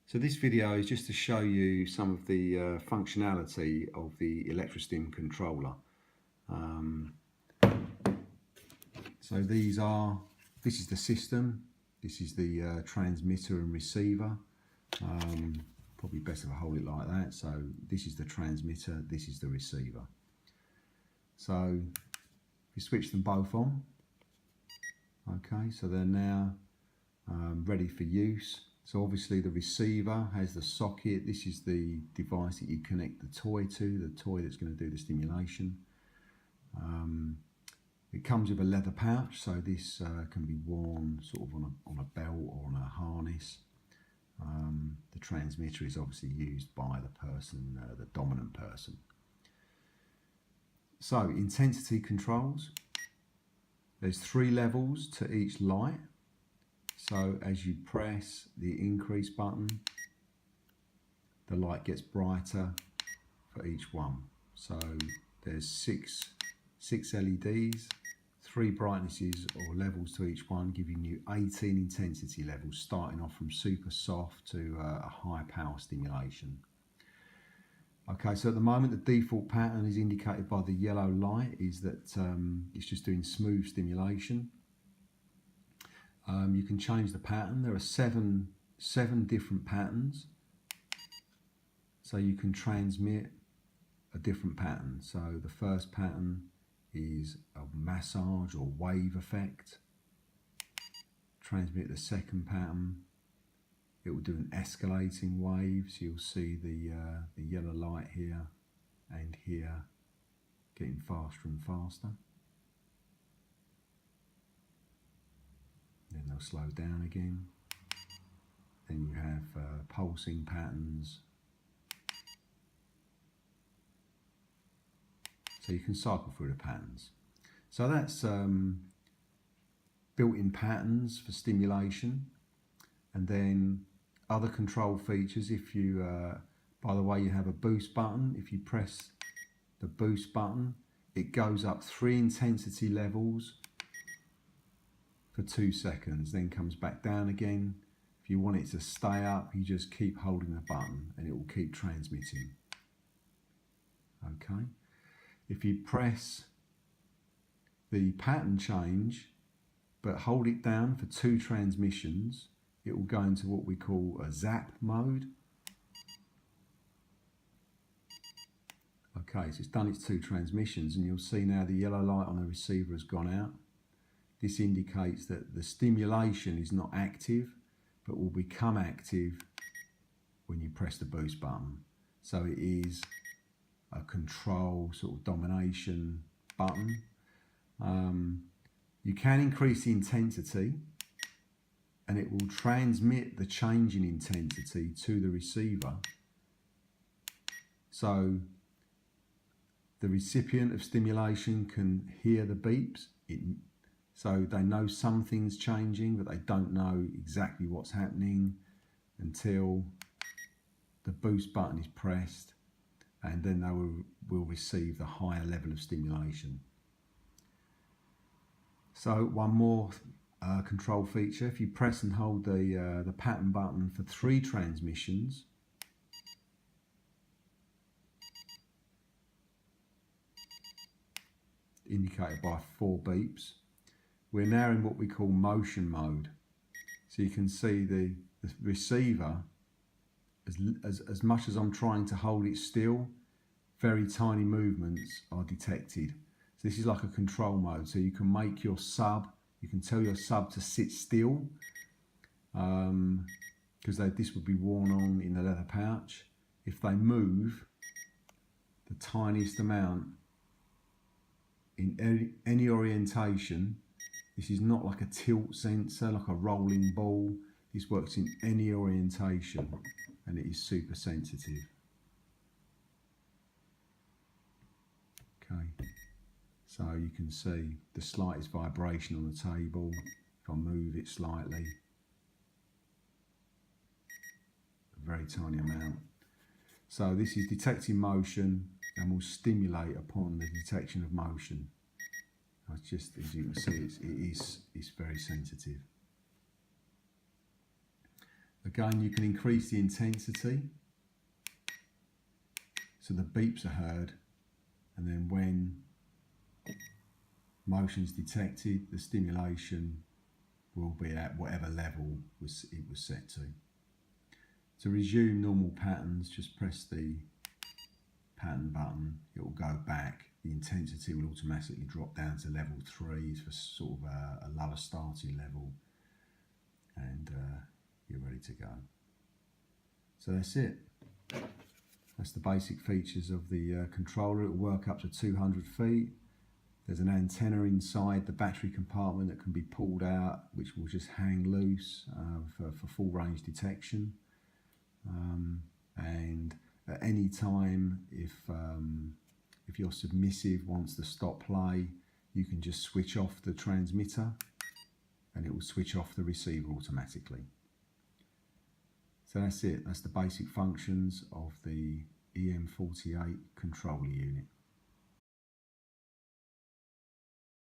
So this video is just to show you some of the functionality of the ElectraStim controller. So this is the system, this is the transmitter and receiver. Probably best if I hold it like that. So this is the transmitter, this is the receiver. So if you switch them both on, okay, so they're now ready for use. So obviously the receiver has the socket. This is the device that you connect the toy to, the toy that's going to do the stimulation. It comes with a leather pouch, so this can be worn sort of on a belt or on a harness. The transmitter is obviously used by the person, the dominant person. So intensity controls. There's 3 levels to each light. So as you press the increase button, the light gets brighter for each one. So there's six LEDs, 3 brightnesses or levels to each one, giving you 18 intensity levels, starting off from super soft to a high power stimulation. Okay, so at the moment the default pattern is indicated by the yellow light, is that it's just doing smooth stimulation. You can change the pattern. There are seven different patterns, so you can transmit a different pattern. So the first pattern is a massage or wave effect. Transmit the second pattern, it will do an escalating wave, so you'll see the yellow light here and here getting faster and faster. Then they'll slow down again. Then you have pulsing patterns. So you can cycle through the patterns. So that's built-in patterns for stimulation. And then other control features, if you, by the way, you have a boost button. If you press the boost button, it goes up 3 intensity levels for 2 seconds, then comes back down again. If you want it to stay up, you just keep holding the button and it will keep transmitting. Okay. If you press the pattern change but hold it down for 2 transmissions, it will go into what we call a Zap Mode. Okay, so it's done its 2 transmissions, and you'll see now the yellow light on the receiver has gone out. This indicates that the stimulation is not active, but will become active when you press the boost button. So it is a control sort of domination button. You can increase the intensity and it will transmit the change in intensity to the receiver. So the recipient of stimulation can hear the beeps. So they know something's changing, but they don't know exactly what's happening until the boost button is pressed, and then they will receive the higher level of stimulation. So one more control feature, if you press and hold the pattern button for 3 transmissions, indicated by 4 beeps, we're now in what we call motion mode. So you can see the receiver, as much as I'm trying to hold it still, very tiny movements are detected. So this is like a control mode. So you can make your sub, you can tell your sub to sit still, because this would be worn on in the leather pouch. If they move the tiniest amount in any orientation, this is not like a tilt sensor, like a rolling ball. This works in any orientation and it is super sensitive. Okay, so you can see the slightest vibration on the table. If I move it slightly, a very tiny amount. So this is detecting motion and will stimulate upon the detection of motion. It's just, as you can see, it's very sensitive. Again, you can increase the intensity so the beeps are heard, and then when motion is detected, the stimulation will be at whatever level it was set to. To resume normal patterns, just press the pattern button, it will go back. The intensity will automatically drop down to level 3 for sort of a lower starting level, and you're ready to go. So that's it. That's the basic features of the controller. It will work up to 200 feet. There's an antenna inside the battery compartment that can be pulled out, which will just hang loose for full range detection. And at any time, if your submissive wants to stop play, you can just switch off the transmitter and it will switch off the receiver automatically. So that's it. That's the basic functions of the EM48 controller unit.